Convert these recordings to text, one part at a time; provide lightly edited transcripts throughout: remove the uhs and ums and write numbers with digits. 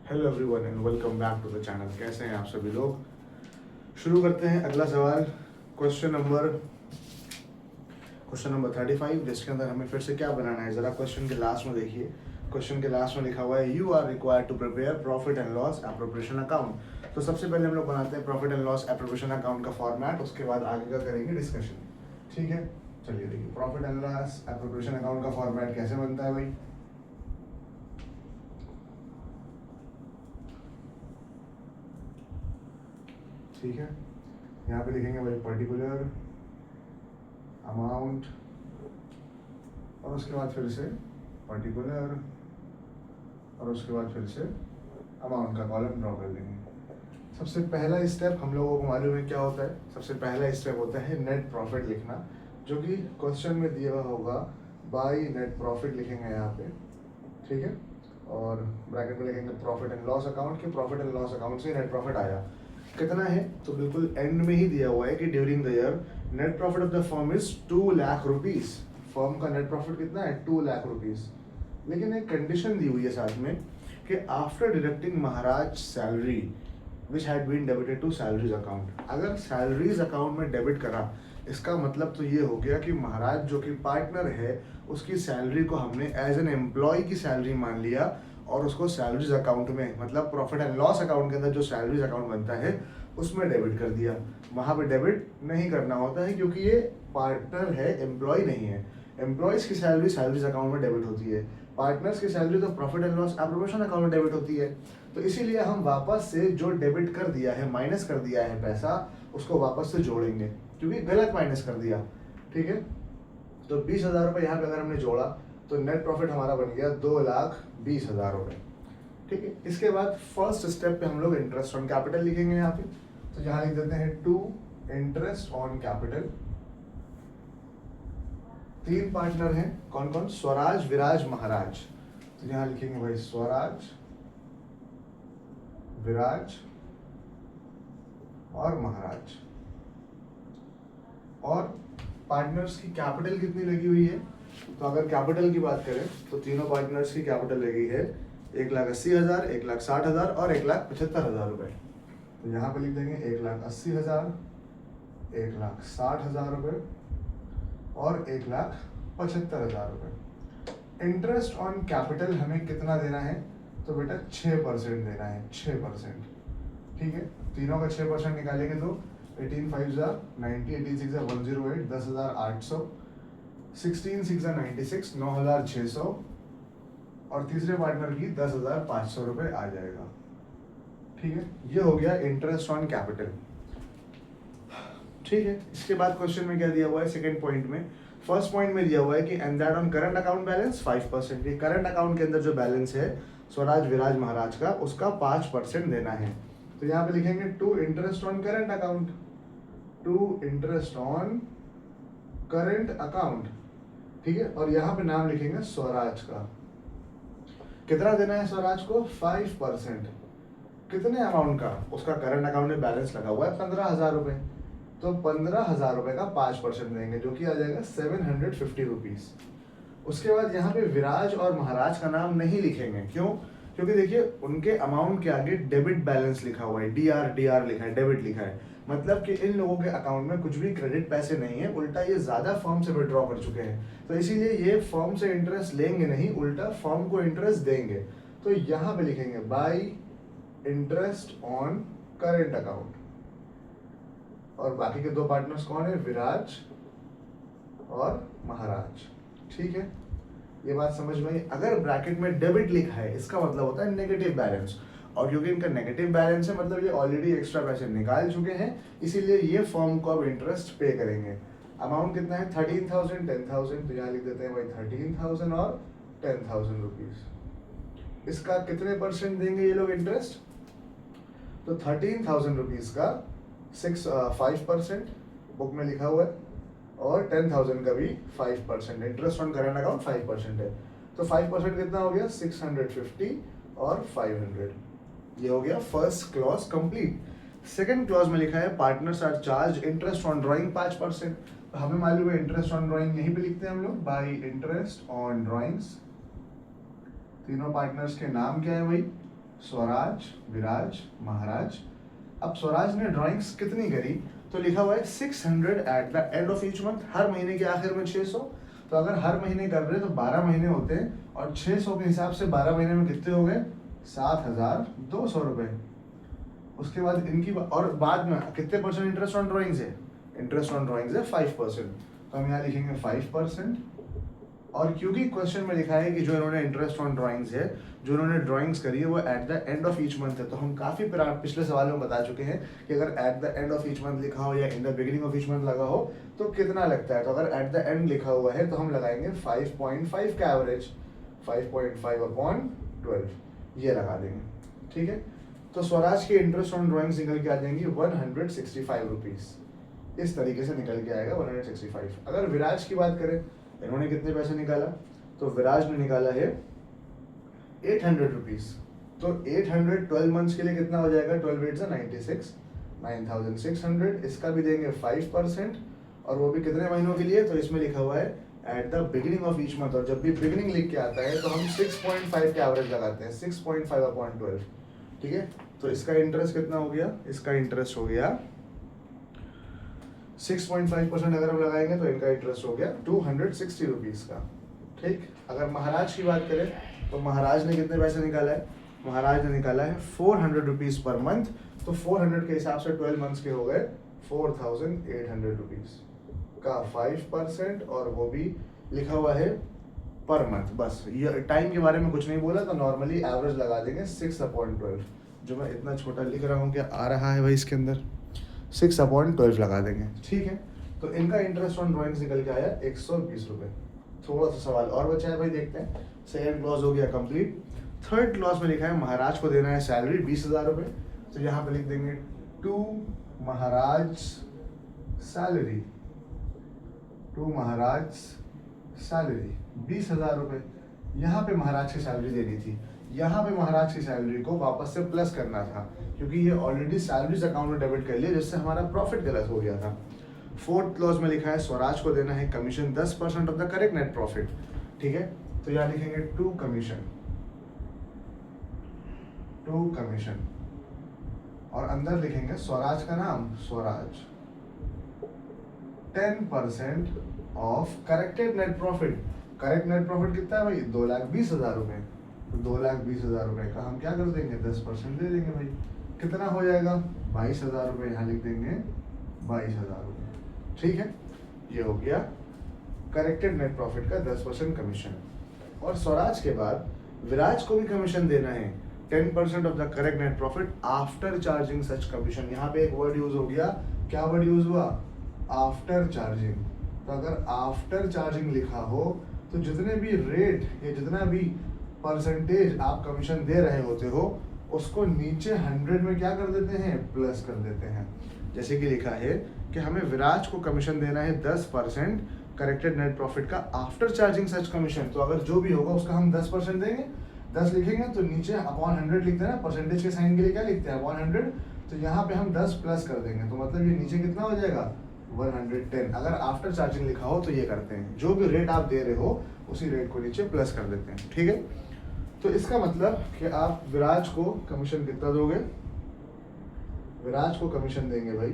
Hello everyone and welcome back to the channel. कैसे हैं आप सभी लोग। शुरू करते हैं अगला सवाल। क्वेश्चन नंबर 35, जिसके अंदर हमें फिर से क्या बनाना है, ज़रा क्वेश्चन के लास्ट में देखिए। क्वेश्चन के लास्ट में लिखा हुआ है you are required to prepare profit and loss appropriation account. तो सबसे पहले हम लोग बनाते हैं profit and loss appropriation account का फॉर्मेट, उसके बाद आगे का करेंगे डिस्कशन। ठीक है, चलिए देखिए profit and loss appropriation account का फॉर्मेट कैसे बनता है भाई। ठीक है, यहाँ पे लिखेंगे भाई पर्टिकुलर अमाउंट और उसके बाद फिर से पर्टिकुलर और उसके बाद फिर से अमाउंट का कॉलम ड्रॉ कर लेंगे। सबसे पहला स्टेप हम लोगों को मालूम है क्या होता है। सबसे पहला स्टेप होता है नेट प्रॉफिट लिखना, जो कि क्वेश्चन में दिया हुआ होगा बाय नेट प्रॉफिट लिखेंगे यहाँ पे। ठीक है, और ब्रैकेट में लिखेंगे प्रॉफिट एंड लॉस अकाउंट के प्रॉफिट एंड लॉस अकाउंट से नेट प्रॉफिट आया कितना है, तो बिल्कुल एंड में ही दिया हुआ है कि during the year net profit of the firm is 2 lakh rupees. Firm का नेट प्रॉफिट कितना है, 2 लाख रुपीज। लेकिन एक कंडीशन दी हुई है साथ में कि after deducting Maharaj salary which had been debited to salaries account. अगर सैलरीज अकाउंट में डेबिट करा, इसका मतलब तो ये हो गया कि महाराज जो कि पार्टनर है उसकी सैलरी को हमने एज एन एम्प्लॉय की सैलरी मान लिया और उसको सैलरीज अकाउंट में, मतलब प्रॉफिट एंड लॉस अकाउंट के अंदर जो सैलरीज अकाउंट बनता है उसमें डेबिट कर दिया। वहाँ पे डेबिट नहीं करना होता है क्योंकि ये पार्टनर है, एम्प्लॉय नहीं है। एम्प्लॉयज़ की सैलरी सैलरीज अकाउंट में डेबिट होती है, पार्टनर्स की सैलरी तो profit and loss appropriation account में डेबिट होती है। तो इसीलिए हम वापस से जो डेबिट कर दिया है, माइनस कर दिया है पैसा, उसको वापस से जोड़ेंगे क्योंकि गलत माइनस कर दिया। ठीक है, तो 20,000 रुपये यहाँ पे अगर हमने जोड़ा तो नेट प्रॉफिट हमारा बन गया 2,20,000 रुपये। ठीक है, इसके बाद फर्स्ट स्टेप पे हम लोग इंटरेस्ट ऑन कैपिटल लिखेंगे यहाँ पे। तो यहाँ लिख देते हैं to interest on capital. 3 partner हैं, कौन कौन, स्वराज, विराज, महाराज। तो यहाँ लिखेंगे भाई स्वराज, विराज और महाराज। और पार्टनर्स की कैपिटल कितनी लगी हुई है, तो अगर कैपिटल की बात करें तो तीनों पार्टनर्स की कैपिटल लगी है 1,80,000, 1,60,000 और 1,75,000 रुपये। तो यहाँ पे लिख देंगे 1,80,000, 1,60,000 रुपये और 1,75,000 रुपये। इंटरेस्ट ऑन कैपिटल हमें कितना देना है, तो बेटा 6% देना है, 6%। ठीक है, तीनों का 6% निकालेंगे तो 18,5 90, 18,6 108, 10,800, 16,6 96, 9,600 और तीसरे पार्टनर की 10,500 रुपये आ जाएगा। ठीक है, ये हो गया इंटरेस्ट ऑन कैपिटल। ठीक है, इसके बाद क्वेश्चन में क्या दिया हुआ है सेकंड पॉइंट में। फर्स्ट पॉइंट में दिया हुआ है कि and that on current account balance 5%। ये करंट अकाउंट के अंदर जो बैलेंस है स्वराज, विराज, महाराज का, उसका 5% देना है। तो यहाँ पे लिखेंगे to interest on current account, to interest on current account. ठीक है, और यहाँ पे नाम लिखेंगे स्वराज का। कितना देना है स्वराज को, 5%। कितने अमाउंट का, उसका करंट अकाउंट में बैलेंस लगा हुआ है 15,000 रुपये, तो 15,000 रुपये का 5% देंगे जो कि आ जाएगा 750 रुपीज़। उसके बाद यहाँ पे विराज और महाराज का नाम नहीं लिखेंगे, क्यों, क्योंकि देखिए उनके अमाउंट के आगे डेबिट बैलेंस लिखा हुआ है, DR लिखा है, डेबिट लिखा है। मतलब कि इन लोगों के अकाउंट में कुछ भी क्रेडिट पैसे नहीं है, उल्टा ये ज़्यादा फर्म से विड्रॉ कर चुके हैं, तो इसीलिए ये फर्म से इंटरेस्ट लेंगे नहीं, उल्टा फर्म को इंटरेस्ट देंगे। तो यहाँ पे लिखेंगे bye interest on current account. और बाकी के 2 पार्टनर्स कौन है, विराज और महाराज। ठीक है, ये बात समझ में आई। अगर ब्रैकेट में डेबिट लिखा है इसका मतलब होता है नेगेटिव बैलेंस, और क्योंकि इनका नेगेटिव बैलेंस है मतलब ये ऑलरेडी एक्स्ट्रा पैसे निकाल चुके हैं, इसीलिए ये फर्म को अब इंटरेस्ट पे करेंगे। अमाउंट कितना है, 13,000, 10,000, तो यहाँ लिख देते हैं भाई 13,000 और 10,000 रुपीज। इसका कितने % देंगे ये लोग इंटरेस्ट, तो 13,000 रुपीज का 5% बुक में लिखा हुआ है और 10,000 का भी 5%। इंटरेस्ट ऑन करंट अकाउंट 5% है, तो 5% कितना हो गया, 650 और 500। ये हो गया first clause complete. Second clause में लिखा है partners are charge interest on drawing 5%। तो हमें मालूम है इंटरेस्ट ऑन ड्राइंग यहीं पे लिखते हैं हम लोग, बाय इंटरेस्ट ऑन ड्राइंग्स। तीनों पार्टनर्स के नाम क्या है भाई, स्वराज, विराज, महाराज। अब स्वराज ने ड्राइंग्स कितनी करी, तो लिखा हुआ है 600 at the end of each month, हर महीने के आखिर में 600। तो अगर हर महीने कर रहे हैं तो 12 महीने होते हैं, और 600 के हिसाब से 12 महीने में कितने हो गए, 7,200 रुपये। उसके बाद इनकी और बाद में कितने परसेंट इंटरेस्ट ऑन ड्राइंग्स है, इंटरेस्ट ऑन ड्राइंग्स है 5%। तो हम यहाँ लिखेंगे 5%। और क्योंकि क्वेश्चन में लिखा है कि जो इन्होंने इंटरेस्ट ऑन ड्राइंग्स है, जो इन्होंने ड्राइंग्स करी है वो eight the end of each month है, तो हम काफ़ी पिछले सवालों में बता चुके हैं कि अगर eight the end of each month लिखा हो या in the beginning of each month लगा हो तो कितना लगता है। तो अगर एट द एंड लिखा हुआ है तो हम लगाएंगे 5.5 का एवरेज, 5.5/12 ये लगा देंगे, ठीक है। तो स्वराज की इंटरेस्ट ऑन ड्राइंग्स निकल के आ जाएंगी 165 रुपीज़, इस तरीके से निकल के आएगा 165। अगर विराज की बात करें, इन्होंने कितने पैसे निकाला, तो विराज ने निकाला है 800 रुपीज़। तो 800 12 मंथ्स के लिए कितना हो जाएगा, 12 8 96, 9600। इसका भी देंगे 5%, और वो भी कितने महीनों के लिए, तो इसमें लिखा हुआ है at the beginning of each month, और जब भी बिगिनिंग लिख के आता है तो हम 6.5 के एवरेज लगाते हैं, 6.5/12, ठीक है। तो इसका इंटरेस्ट कितना हो गया, इसका इंटरेस्ट हो गया 6.5%। अगर हम लगाएंगे तो इनका इंटरेस्ट हो गया 260 रुपीज़ का, ठीक। अगर महाराज की बात करें तो महाराज ने कितने पैसे निकाला है, महाराज ने निकाला है 400 रुपीज़ पर मंथ। तो 400 के हिसाब से 12 मंथ्स के हो गए 4,800 रुपीज़ का 5%, और वो भी लिखा हुआ है पर मंथ। बस ये टाइम के बारे में कुछ नहीं बोला, तो नॉर्मली एवरेज लगा देंगे 6/12। जो मैं इतना छोटा लिख रहा हूँ, क्या आ रहा है भाई इसके अंदर, 6/12 लगा देंगे, ठीक है। तो इनका इंटरेस्ट ऑन ड्राइंग्स निकल के आया 120 रुपये। थोड़ा सा सवाल और बचा है भाई, देखते हैं। सेकेंड क्लॉज हो गया कंप्लीट। थर्ड क्लॉज में लिखा है महाराज को देना है सैलरी 20,000 रुपये, तो यहाँ पे लिख देंगे to Maharaj salary, to Maharaj salary 20,000 रुपये। यहाँ पे महाराज की सैलरी देनी थी, यहाँ पे महाराज की सैलरी को वापस से प्लस करना था, क्योंकि ये ऑलरेडी सैलरीज अकाउंट में डेबिट कर लिया, जिससे हमारा प्रॉफिट गलत हो गया था। फोर्थ क्लॉज में लिखा है स्वराज को देना है commission 10% of the correct net profit, ठीक है। तो यहाँ लिखेंगे टू कमीशन, टू कमीशन, और अंदर लिखेंगे स्वराज का नाम, Swaraj 10% of corrected net profit. Correct net profit कितना है भाई, 2,20,000 रुपये। तो 2,20,000 रुपये का हम क्या कर देंगे, 10% दे देंगे भाई। कितना हो जाएगा, 22,000 रुपये। यहाँ लिख देंगे 22,000 रुपये, ठीक है। ये हो गया करेक्टेड नेट प्रॉफिट का 10% कमीशन। और स्वराज के बाद विराज को भी कमीशन देना है 10% of the correct net profit after charging such commission. यहाँ पे एक वर्ड यूज हो गया, क्या वर्ड यूज हुआ, आफ्टर चार्जिंग। तो अगर आफ्टर चार्जिंग लिखा हो तो जितने भी रेट या जितना भी परसेंटेज आप कमीशन दे रहे होते हो उसको नीचे 100 में क्या कर देते हैं, प्लस कर देते हैं। जैसे कि लिखा है कि हमें विराज को कमीशन देना है 10% करेक्टेड नेट प्रॉफिट का आफ्टर चार्जिंग सच कमीशन। तो अगर जो भी होगा उसका हम 10% देंगे, 10 लिखेंगे तो नीचे अपॉन 100 लिखते हैं ना, परसेंटेज के साइन के लिए क्या लिखते हैं, अपॉन 100। तो यहाँ पे हम 10 प्लस कर देंगे, तो मतलब ये नीचे कितना हो जाएगा, 110। अगर आफ्टर चार्जिंग लिखा हो तो ये करते हैं, जो भी रेट आप दे रहे हो उसी रेट को नीचे प्लस कर देते हैं, ठीक है। तो इसका मतलब कि आप विराज को कमीशन कितना दोगे, विराज को कमीशन देंगे भाई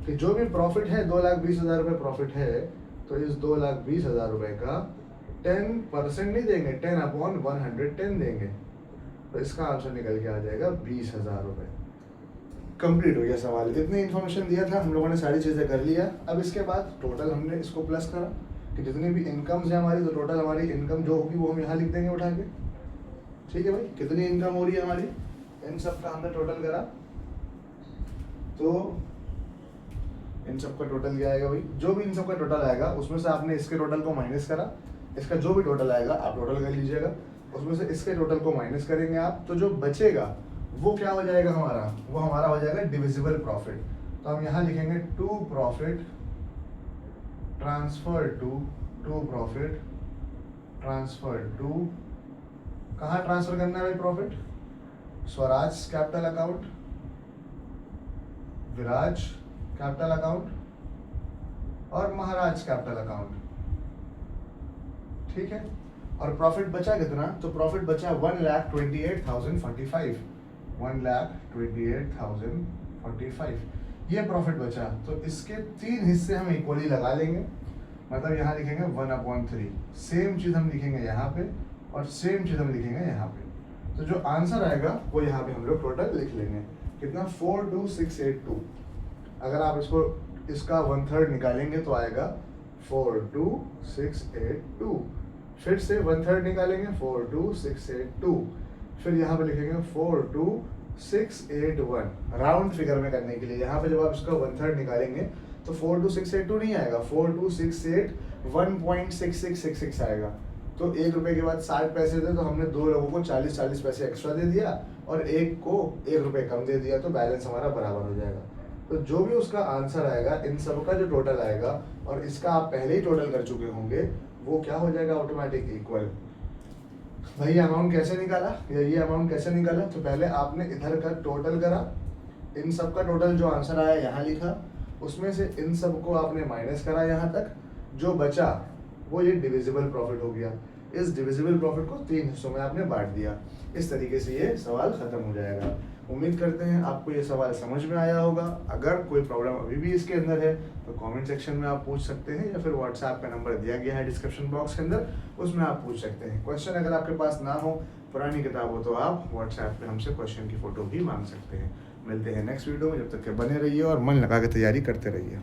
कि जो भी प्रॉफिट है 2,20,000 रुपये प्रॉफिट है, तो इस 2,20,000 रुपये का 10% नहीं देंगे, 10/110 देंगे। तो इसका आंसर निकल के आ जाएगा 20,000 रुपये। कंप्लीट हो गया सवाल। इतनी इन्फॉर्मेशन दिया था, हम लोगों ने सारी चीज़ें कर लिया। अब इसके बाद टोटल हमने इसको प्लस करा कि जितनी भी इनकम्स है हमारी, तो टोटल हमारी इनकम जो होगी वो हम यहाँ लिख देंगे उठा के, ठीक है भाई। कितनी इनकम हो रही है हमारी, इन सब का हमने टोटल करा, तो इन सब का टोटल क्या आएगा भाई, जो भी इन सब का टोटल आएगा उसमें से आपने इसके टोटल को माइनस करा, इसका जो भी टोटल आएगा आप टोटल कर लीजिएगा, उसमें से इसके टोटल को माइनस करेंगे आप, तो जो बचेगा वो क्या हो जाएगा हमारा, वो हमारा हो जाएगा डिविजिबल प्रॉफिट। तो हम यहाँ लिखेंगे to profit transfer to, to profit transfer to, कहाँ ट्रांसफर करना है भाई profit, Swaraj capital account, Viraj capital account और महाराज कैपिटल अकाउंट, ठीक है। और प्रॉफिट बचा कितना, तो प्रॉफिट बचा 1,28,045, 1,28,045 ये प्रॉफिट बचा। तो इसके 3 हिस्से हम इक्वली लगा लेंगे, मतलब यहाँ लिखेंगे 1/3, सेम चीज़ हम लिखेंगे यहाँ पे और सेम चीज़ हम लिखेंगे यहाँ पे। तो जो आंसर आएगा वो यहाँ पे हम लोग टोटल लिख लेंगे, कितना 42682। अगर आप इसका 1/3 निकालेंगे तो आएगा 42682। फिर से 1/3 निकालेंगे 42682, फिर यहाँ पे लिखेंगे 42681, राउंड फिगर में करने के लिए। यहाँ पे जब आप इसका 1/3 निकालेंगे तो 42682 नहीं आएगा, 4268 1.6666 आएगा। तो 1 रुपए के बाद 60 पैसे थे, तो हमने 2 लोगों को 40-40 पैसे एक्स्ट्रा दे दिया और एक को 1 रुपए कम दे दिया, तो बैलेंस हमारा बराबर हो जाएगा। तो जो भी उसका आंसर आएगा, इन सब का जो टोटल आएगा और इसका आप पहले ही टोटल कर चुके होंगे, वो क्या हो जाएगा ऑटोमेटिक इक्वल। भाई ये अमाउंट कैसे निकाला या ये अमाउंट कैसे निकाला, तो पहले आपने इधर का टोटल करा, इन सब का टोटल जो आंसर आया यहाँ लिखा, उसमें से इन सब को आपने माइनस करा यहाँ तक, जो बचा वो ये डिविजिबल प्रॉफिट हो गया। इस डिविजिबल प्रॉफिट को 3 हिस्सों में आपने बांट दिया। इस तरीके से ये सवाल खत्म हो जाएगा। उम्मीद करते हैं आपको ये सवाल समझ में आया होगा। अगर कोई प्रॉब्लम अभी भी इसके अंदर है तो कमेंट सेक्शन में आप पूछ सकते हैं, या फिर व्हाट्सएप पे नंबर दिया गया है डिस्क्रिप्शन बॉक्स के अंदर, उसमें आप पूछ सकते हैं। क्वेश्चन अगर आपके पास ना हो, पुरानी किताब हो, तो आप व्हाट्सएप पे हमसे क्वेश्चन की फ़ोटो भी मांग सकते हैं। मिलते हैं नेक्स्ट वीडियो में, जब तक के बने रहिए और मन लगा के तैयारी करते रहिए।